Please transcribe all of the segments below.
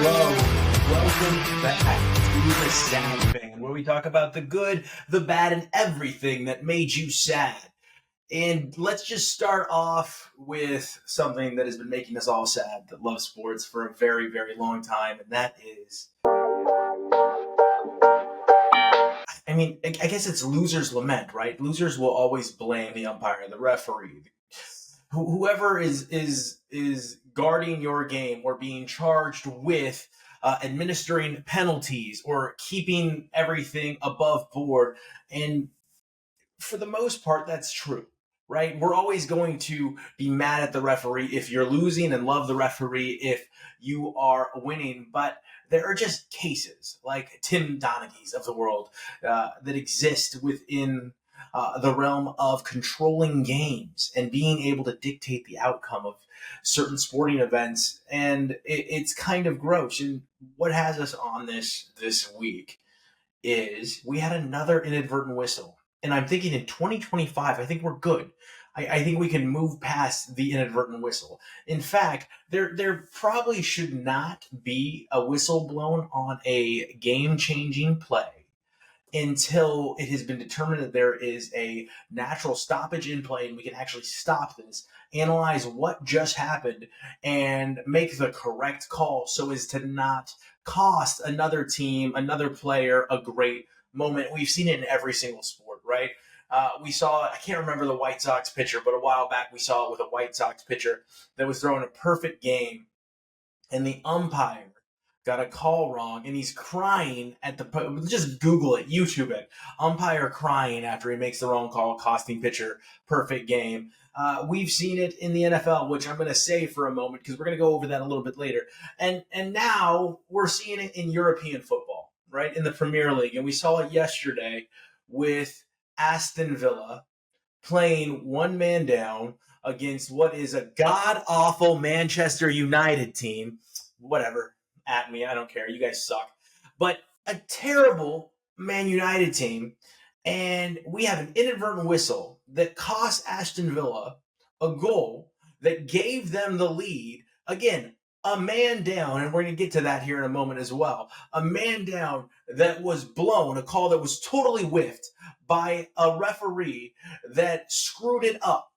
Welcome back to the TheSadFan, where we talk about the good, the bad, and everything that made you sad. And let's just start off with something that has been making us all sad that love sports for a very, very long time, and that is, I guess it's loser's lament, right? Losers will always blame the umpire, the referee, whoever is guarding your game or being charged with administering penalties or keeping everything above board. And for the most part, that's true, right? We're always going to be mad at the referee if you're losing and love the referee if you are winning. But there are just cases like Tim Donaghy's of the world that exist within the realm of controlling games and being able to dictate the outcome of certain sporting events. And it's kind of gross. And what has us on this week is we had another inadvertent whistle. And I'm thinking in 2025, I think we're good. I think we can move past the inadvertent whistle. In fact, there probably should not be a whistle blown on a game-changing play until it has been determined that there is a natural stoppage in play and we can actually stop this, analyze what just happened, and make the correct call so as to not cost another team, another player, a great moment. We've seen it in every single sport, right? We saw, I can't remember the White Sox pitcher, but a while back we saw it with a White Sox pitcher that was throwing a perfect game, and the umpire got a call wrong, and he's crying at the, just Google it, YouTube it, umpire crying after he makes the wrong call, costing pitcher perfect game. We've seen it in the NFL, which I'm going to say for a moment because we're going to go over that a little bit later. And now we're seeing it in European football, right, in the Premier League. And we saw it yesterday with Aston Villa playing one man down against what is a god-awful Manchester United team. Whatever, at me, I don't care. You guys suck. But a terrible Man United team, and we have an inadvertent whistle that cost Aston Villa a goal that gave them the lead. Again, a man down, and we're going to get to that here in a moment as well. A man down that was blown, a call that was totally whiffed by a referee that screwed it up.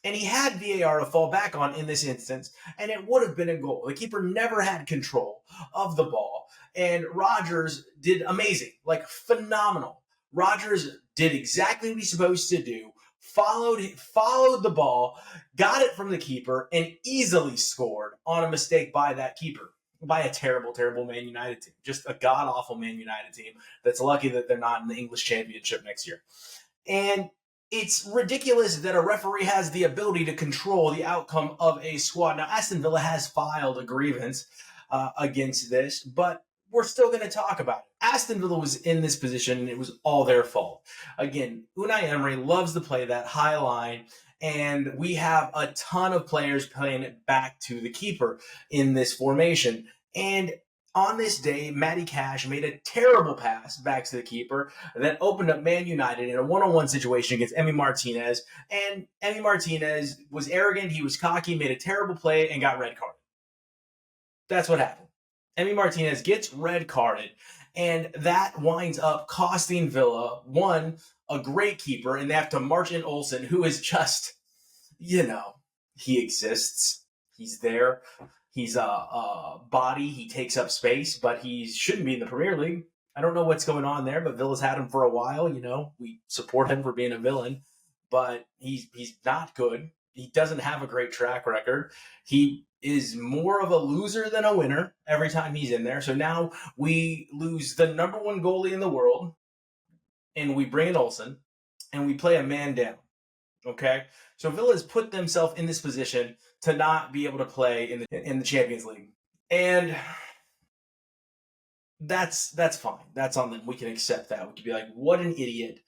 And he had VAR to fall back on in this instance, and it would have been a goal. The keeper never had control of the ball, and Rodgers did amazing, like phenomenal. Rodgers did exactly what he's supposed to do, followed the ball, got it from the keeper, and easily scored on a mistake by that keeper, by a terrible, terrible Man United team. Just a god-awful Man United team that's lucky that they're not in the English Championship next year. And it's ridiculous that a referee has the ability to control the outcome of a squad. Now, Aston Villa has filed a grievance against this, but we're still going to talk about it. Aston Villa was in this position, and it was all their fault. Again, Unai Emery loves to play that high line, and we have a ton of players playing it back to the keeper in this formation. And on this day, Matty Cash made a terrible pass back to the keeper that opened up Man United in a one-on-one situation against Emi Martinez. And Emi Martinez was arrogant, he was cocky, made a terrible play, and got red carded. That's what happened. Emi Martinez gets red carded, and that winds up costing Villa, one, a great keeper, and they have to march in Olsen, who is just, he exists. He's there. He's a body. He takes up space, but he shouldn't be in the Premier League. I don't know what's going on there, but Villa's had him for a while. We support him for being a villain, but he's not good. He doesn't have a great track record. He is more of a loser than a winner every time he's in there. So now we lose the number one goalie in the world, and we bring in Olsen, and we play a man down. Okay? So Villa has put themselves in this position to not be able to play in the Champions League. And that's fine. That's on them. We can accept that. We can be like, what an idiot.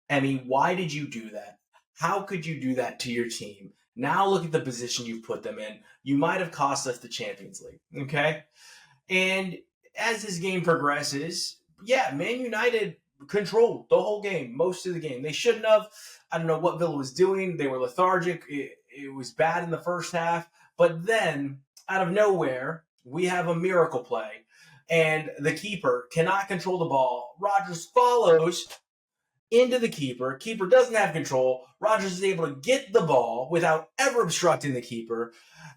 Emmy, why did you do that? How could you do that to your team? Now look at the position you've put them in. You might have cost us the Champions League. Okay? And as this game progresses, Man United controlled the whole game, most of the game. They shouldn't have. I don't know what Villa was doing. They were lethargic. It was bad in the first half. But then, out of nowhere, we have a miracle play and the keeper cannot control the ball. Rodgers follows into the keeper. Keeper doesn't have control. Rodgers is able to get the ball without ever obstructing the keeper.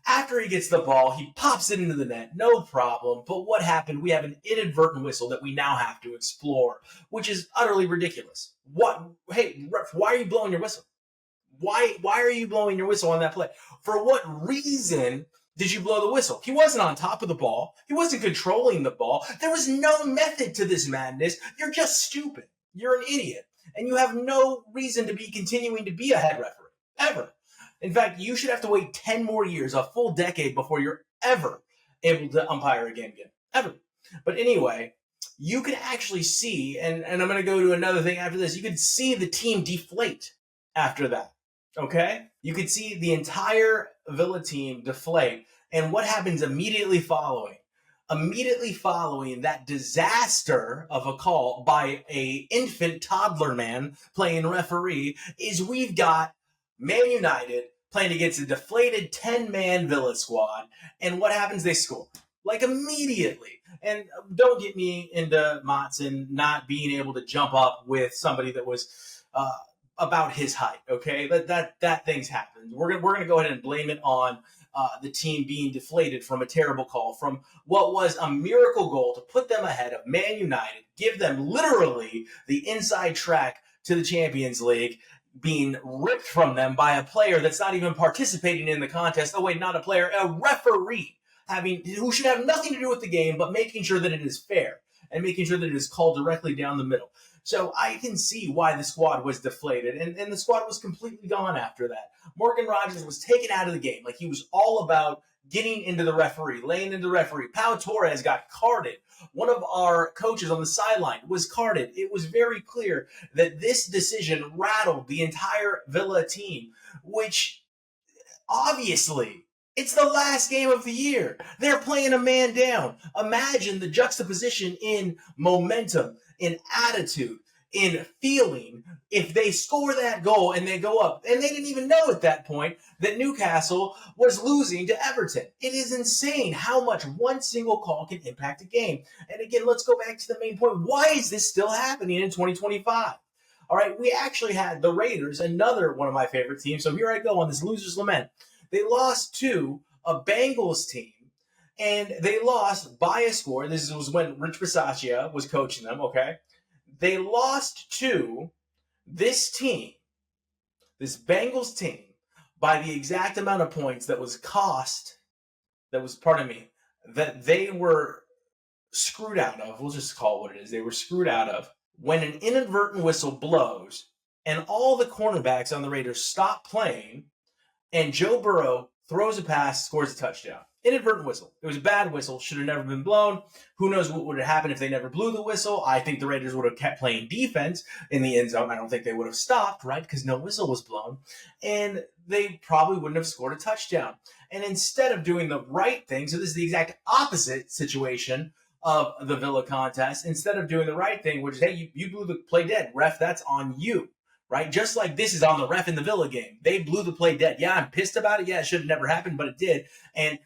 After he gets the ball, he pops it into the net. No problem. But what happened? We have an inadvertent whistle that we now have to explore, which is utterly ridiculous. What? Hey, ref, why are you blowing your whistle? Why are you blowing your whistle on that play? For what reason did you blow the whistle? He wasn't on top of the ball. He wasn't controlling the ball. There was no method to this madness. You're just stupid. You're an idiot. And you have no reason to be continuing to be a head referee, ever. In fact, you should have to wait 10 more years, a full decade, before you're ever able to umpire a game again. Ever. But anyway, you can actually see, and I'm going to go to another thing after this, you can see the team deflate after that. Okay? You could see the entire Villa team deflate. And what happens immediately following? Immediately following that disaster of a call by a infant toddler man playing referee is we've got Man United playing against a deflated 10-man Villa squad. And what happens? They score. Like immediately. And don't get me into Motson not being able to jump up with somebody that was about his height, okay? That thing's happened. We're gonna go ahead and blame it on the team being deflated from a terrible call, from what was a miracle goal to put them ahead of Man United, give them literally the inside track to the Champions League, being ripped from them by a player that's not even participating in the contest. Oh wait, not a player, a referee, who should have nothing to do with the game, but making sure that it is fair and making sure that it is called directly down the middle. So I can see why the squad was deflated, and the squad was completely gone after that. Morgan Rodgers was taken out of the game. Like, he was all about getting into the referee, laying into the referee. Pau Torres got carded. One of our coaches on the sideline was carded. It was very clear that this decision rattled the entire Villa team, which obviously, it's the last game of the year. They're playing a man down. Imagine the juxtaposition in momentum, in attitude, in feeling, if they score that goal and they go up. And they didn't even know at that point that Newcastle was losing to Everton. It is insane how much one single call can impact a game. And again, let's go back to the main point. Why is this still happening in 2025? All right, we actually had the Raiders, another one of my favorite teams. So here I go on this loser's lament. They lost to a Bengals team, and they lost by a score. This was when Rich Bisaccia was coaching them, okay? They lost to this team, this Bengals team, by the exact amount of points that they were screwed out of. We'll just call it what it is. They were screwed out of when an inadvertent whistle blows and all the cornerbacks on the Raiders stop playing, and Joe Burrow throws a pass, scores a touchdown. Inadvertent whistle. It was a bad whistle. Should have never been blown. Who knows what would have happened if they never blew the whistle. I think the Raiders would have kept playing defense in the end zone. I don't think they would have stopped, right? Because no whistle was blown. And they probably wouldn't have scored a touchdown. And instead of doing the right thing, so this is the exact opposite situation of the Villa contest. Instead of doing the right thing, which is, hey, you blew the play dead. Ref, that's on you. Right? Just like this is on the ref in the Villa game. They blew the play dead. Yeah, I'm pissed about it. Yeah, it should have never happened, but it did. And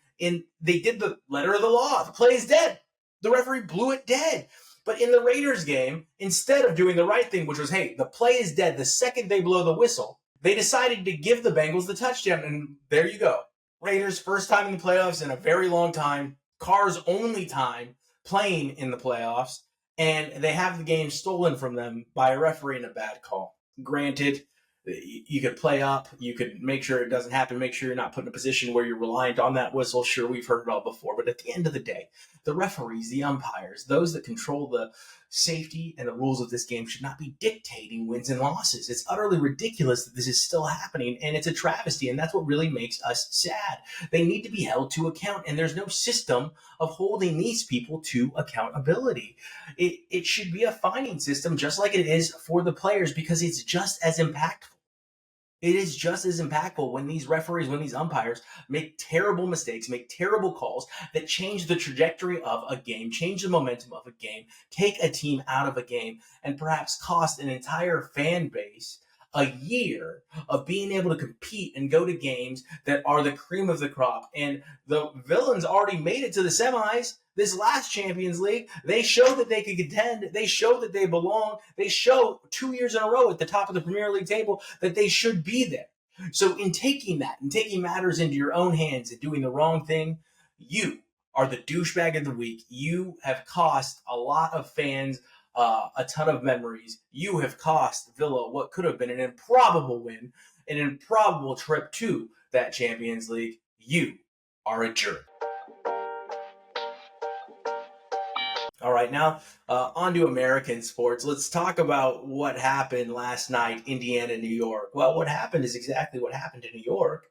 they did the letter of the law. The play is dead. The referee blew it dead. But in the Raiders game, instead of doing the right thing, which was, hey, the play is dead the second they blow the whistle, they decided to give the Bengals the touchdown. And there you go. Raiders, first time in the playoffs in a very long time. Carr's only time playing in the playoffs. And they have the game stolen from them by a referee in a bad call. Granted, you could play up, you could make sure it doesn't happen, make sure you're not put in a position where you're reliant on that whistle. Sure, we've heard it all before, but at the end of the day, the referees, the umpires, those that control the safety and the rules of this game should not be dictating wins and losses. It's utterly ridiculous that this is still happening, and it's a travesty, and that's what really makes us sad. They need to be held to account, and there's no system of holding these people to accountability. It should be a fining system just like it is for the players, because it's just as impactful. It is just as impactful when these referees, when these umpires make terrible mistakes, make terrible calls that change the trajectory of a game, change the momentum of a game, take a team out of a game, and perhaps cost an entire fan base a year of being able to compete and go to games that are the cream of the crop. And the villains already made it to the semis. This last Champions League, they showed that they could contend. They showed that they belong. They show 2 years in a row at the top of the Premier League table that they should be there. So in taking that and taking matters into your own hands and doing the wrong thing, you are the douchebag of the week. You have cost a lot of fans a ton of memories. You have cost Villa what could have been an improbable win, an improbable trip to that Champions League. You are a jerk. All right, now on to American sports. Let's talk about what happened last night, Indiana, New York. Well, what happened is exactly what happened in New York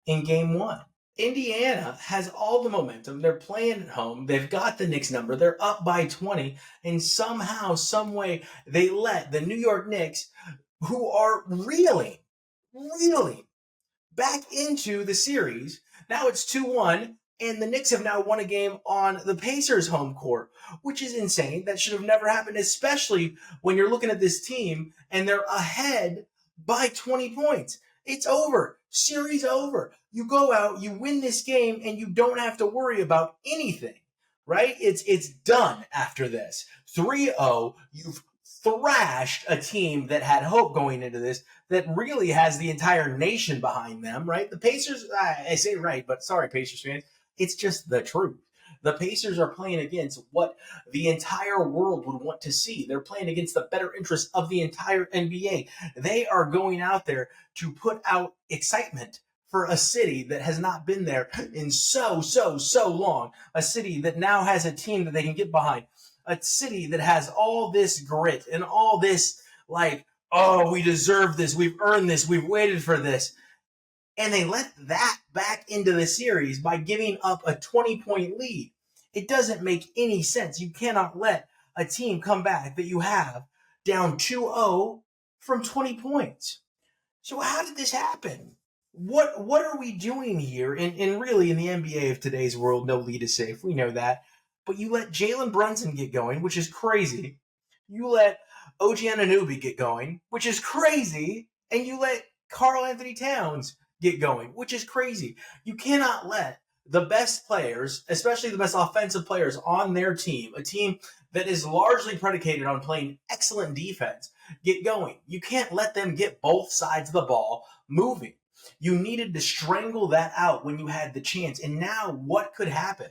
in game one. Indiana has all the momentum. They're playing at home. They've got the Knicks number. They're up by 20. And somehow, some way, they let the New York Knicks, who are reeling back into the series. Now it's 2-1. And the Knicks have now won a game on the Pacers' home court, which is insane. That should have never happened, especially when you're looking at this team and they're ahead by 20 points. It's over. Series over. You go out, you win this game, and you don't have to worry about anything, right? It's done after this. 3-0. You've thrashed a team that had hope going into this, that really has the entire nation behind them, right? The Pacers, I say right, but sorry, Pacers fans, it's just the truth. The Pacers are playing against what the entire world would want to see. They're playing against the better interests of the entire NBA. They are going out there to put out excitement for a city that has not been there in so long. A city that now has a team that they can get behind. A city that has all this grit and all this, like, oh, we deserve this. We've earned this. We've waited for this. And they let that back into the series by giving up a 20-point lead. It doesn't make any sense. You cannot let a team come back that you have down 2-0 from 20 points. So how did this happen? What are we doing here? And really, in the NBA of today's world, no lead is safe. We know that. But you let Jalen Brunson get going, which is crazy. You let OG Anunoby get going, which is crazy. And you let Karl Anthony Towns get going, which is crazy. You cannot let the best players, especially the best offensive players on their team, a team that is largely predicated on playing excellent defense, get going. You can't let them get both sides of the ball moving. You needed to strangle that out when you had the chance. And now what could happen?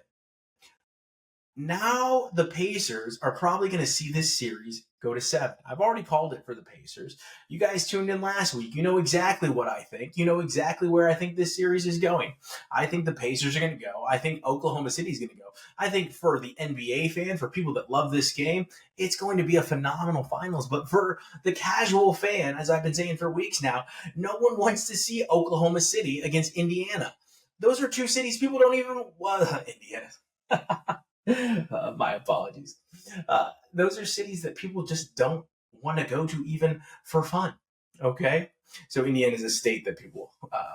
Now the Pacers are probably going to see this series go to 7. I've already called it for the Pacers. You guys tuned in last week. You know exactly what I think. You know exactly where I think this series is going. I think the Pacers are going to go. I think Oklahoma City is going to go. I think for the NBA fan, for people that love this game, it's going to be a phenomenal finals. But for the casual fan, as I've been saying for weeks now, no one wants to see Oklahoma City against Indiana. Those are two cities people don't even... Indiana. My apologies. Those are cities that people just don't want to go to even for fun. Okay? So Indiana is a state that people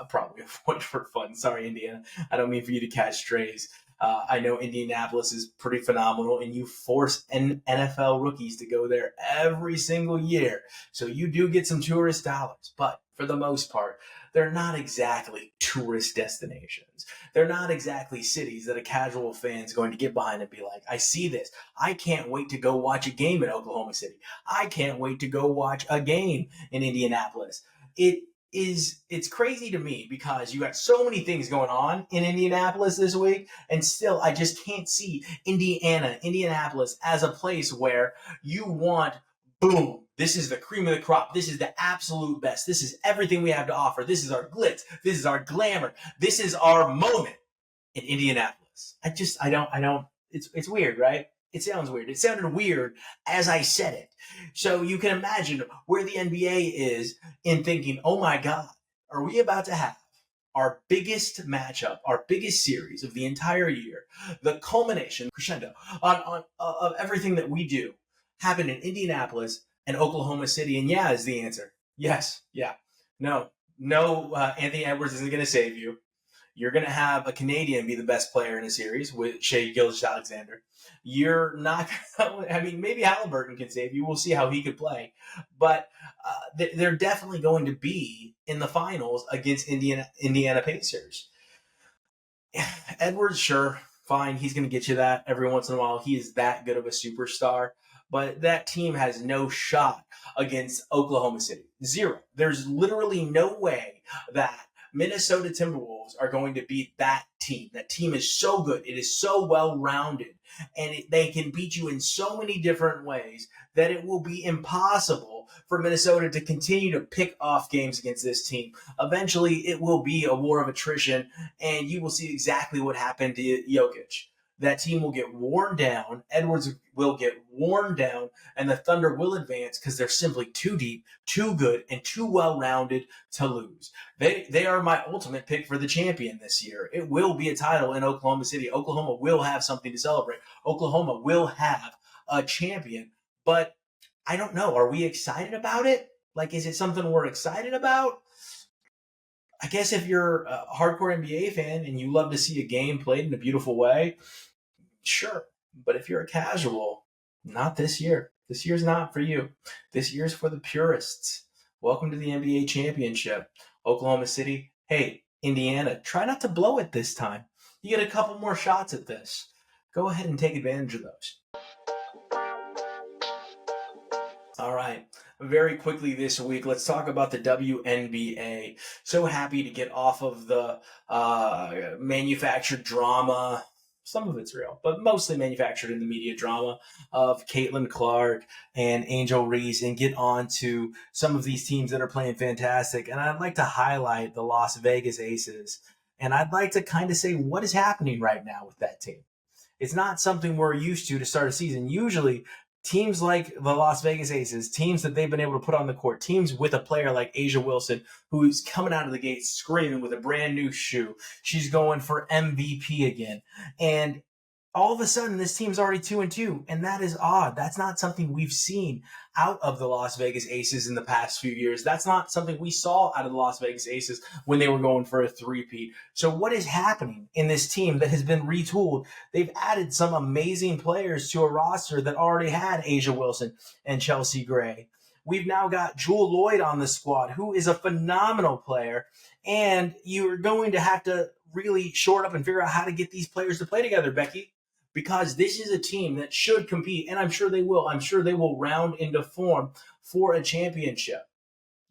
probably avoid for fun. Sorry, Indiana. I don't mean for you to catch strays. I know Indianapolis is pretty phenomenal, and you force NFL rookies to go there every single year. So you do get some tourist dollars. But for the most part, they're not exactly tourist destinations. They're not exactly cities that a casual fan is going to get behind and be like, I see this. I can't wait to go watch a game in Oklahoma City. I can't wait to go watch a game in Indianapolis. It's crazy to me because you got so many things going on in Indianapolis this week, and still I just can't see Indianapolis as a place where you want, boom, this is the cream of the crop. This is the absolute best. This is everything we have to offer. This is our glitz. This is our glamour. This is our moment in Indianapolis. I don't, it's weird, right? It sounds weird. It sounded weird as I said it. So you can imagine where the NBA is in thinking, oh my God, are we about to have our biggest matchup, our biggest series of the entire year, the culmination, crescendo, of everything that we do happen in Indianapolis and Oklahoma City? And yeah is the answer. Yes. Yeah. No, Anthony Edwards isn't going to save you. You're going to have a Canadian be the best player in a series with Shea Gilgeous-Alexander. You're not I mean, maybe Halliburton can save you. We'll see how he could play. But they're definitely going to be in the finals against Indiana Pacers. Edwards, sure, fine. He's going to get you that every once in a while. He is that good of a superstar. But that team has no shot against Oklahoma City. Zero. There's literally no way that Minnesota Timberwolves are going to beat that team. That team is so good. It is so well-rounded. And they can beat you in so many different ways that it will be impossible for Minnesota to continue to pick off games against this team. Eventually, it will be a war of attrition, and you will see exactly what happened to Jokic. That team will get worn down. Edwards will get worn down, and the Thunder will advance because they're simply too deep, too good, and too well-rounded to lose. They are my ultimate pick for the champion this year. It will be a title in Oklahoma City. Oklahoma will have something to celebrate. Oklahoma will have a champion, but I don't know. Are we excited about it? Like, is it something we're excited about? I guess if you're a hardcore NBA fan and you love to see a game played in a beautiful way, sure. But if you're a casual, not this year. This year's not for you. This year's for the purists. Welcome to the NBA championship. Oklahoma City, hey, Indiana, try not to blow it this time. You get a couple more shots at this. Go ahead and take advantage of those. All right. Very quickly this week, let's talk about the WNBA. So happy to get off of the manufactured drama. Some of it's real, but mostly manufactured in the media drama of Caitlin Clark and Angel Reese and get on to some of these teams that are playing fantastic. And I'd like to highlight the Las Vegas Aces. And I'd like to kind of say what is happening right now with that team. It's not something we're used to start a season. Usually, teams like the Las Vegas Aces, teams that they've been able to put on the court, teams with a player like A'ja Wilson, who's coming out of the gate screaming with a brand new shoe. She's going for MVP again. And all of a sudden, this team's already 2-2, and that is odd. That's not something we've seen out of the Las Vegas Aces in the past few years. That's not something we saw out of the Las Vegas Aces when they were going for a three-peat. So what is happening in this team that has been retooled? They've added some amazing players to a roster that already had A'ja Wilson and Chelsea Gray. We've now got Jewel Lloyd on the squad, who is a phenomenal player, and you're going to have to really shore up and figure out how to get these players to play together, Becky. Because this is a team that should compete, and I'm sure they will. I'm sure they will round into form for a championship.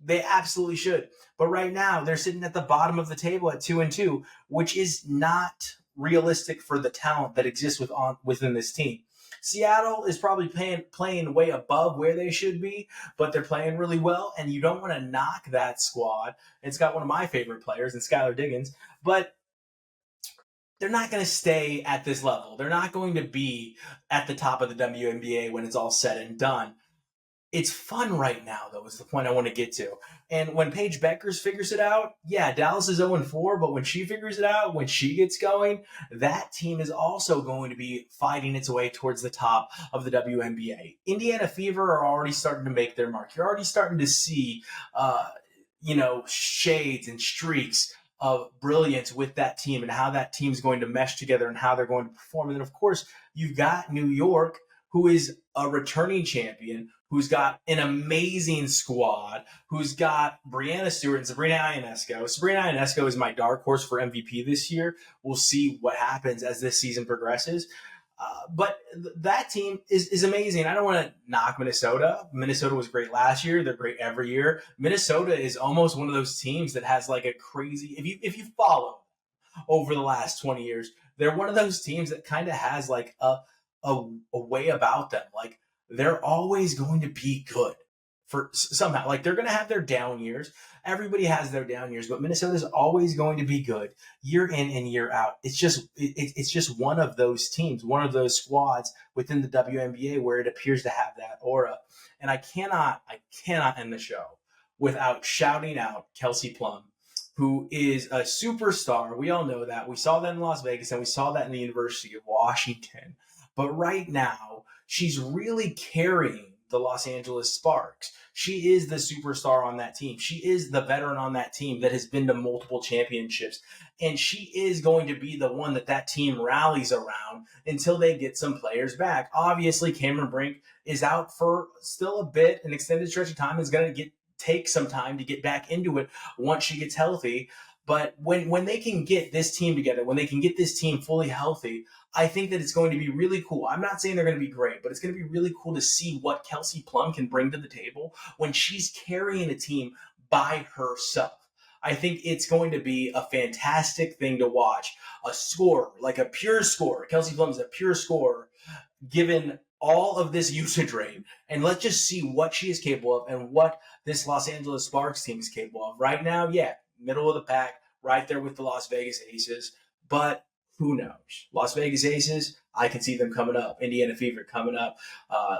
They absolutely should. But right now, they're sitting at the bottom of the table at 2-2, which is not realistic for the talent that exists within this team. Seattle is probably playing way above where they should be, but they're playing really well, and you don't want to knock that squad. It's got one of my favorite players in Skylar Diggins, but they're not going to stay at this level. They're not going to be at the top of the WNBA when it's all said and done. It's fun right now, though, is the point I want to get to. And when Paige Beckers figures it out, yeah, Dallas is 0-4, but when she figures it out, when she gets going, that team is also going to be fighting its way towards the top of the WNBA. Indiana Fever are already starting to make their mark. You're already starting to see, shades and streaks of brilliance with that team and how that team's going to mesh together and how they're going to perform. And then, of course, you've got New York, who is a returning champion, who's got an amazing squad, who's got Breanna Stewart and Sabrina Ionesco. Sabrina Ionesco is my dark horse for MVP this year. We'll see what happens as this season progresses. But that team is amazing. I don't want to knock Minnesota. Minnesota was great last year. They're great every year. Minnesota is almost one of those teams that has like a crazy, if you follow over the last 20 years, they're one of those teams that kind of has like a way about them. Like they're always going to be good for somehow. Like they're going to have their down years. Everybody has their down years, but Minnesota is always going to be good year in and year out. It's just one of those teams, one of those squads within the WNBA where it appears to have that aura. And I cannot end the show without shouting out Kelsey Plum, who is a superstar. We all know that. We saw that in Las Vegas and we saw that in the University of Washington. But right now, she's really carrying the Los Angeles Sparks. She is the superstar on that team. She is the veteran on that team that has been to multiple championships. And she is going to be the one that team rallies around until they get some players back. Obviously, Cameron Brink is out for still a bit, an extended stretch of time. Is going to take some time to get back into it once she gets healthy. But when they can get this team together, when they can get this team fully healthy, I think that it's going to be really cool. I'm not saying they're going to be great, but it's going to be really cool to see what Kelsey Plum can bring to the table when she's carrying a team by herself. I think it's going to be a fantastic thing to watch. A scorer, like a pure scorer. Kelsey Plum is a pure scorer, given all of this usage rate. And let's just see what she is capable of and what this Los Angeles Sparks team is capable of. Right now, yeah, middle of the pack, right there with the Las Vegas Aces. But who knows? Las Vegas Aces, I can see them coming up. Indiana Fever coming up.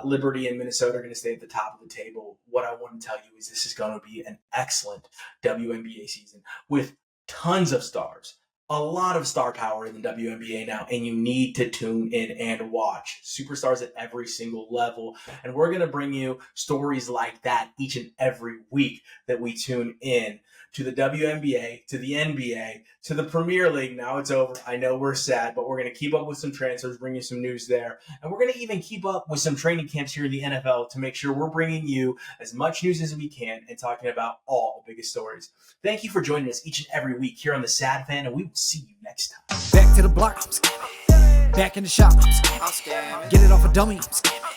Liberty and Minnesota are going to stay at the top of the table. What I want to tell you is this is going to be an excellent WNBA season with tons of stars. A lot of star power in the WNBA now, and you need to tune in and watch. Superstars at every single level. And we're going to bring you stories like that each and every week that we tune in to the WNBA, to the NBA, to the Premier League. Now it's over. I know we're sad, but we're going to keep up with some transfers, bring you some news there. And we're going to even keep up with some training camps here in the NFL to make sure we're bringing you as much news as we can and talking about all the biggest stories. Thank you for joining us each and every week here on TheSadFan, and we will see you next time. Back to the block, I'm scamming. Back in the shop, I'm scamming. Get it off a dummy, I'm scamming.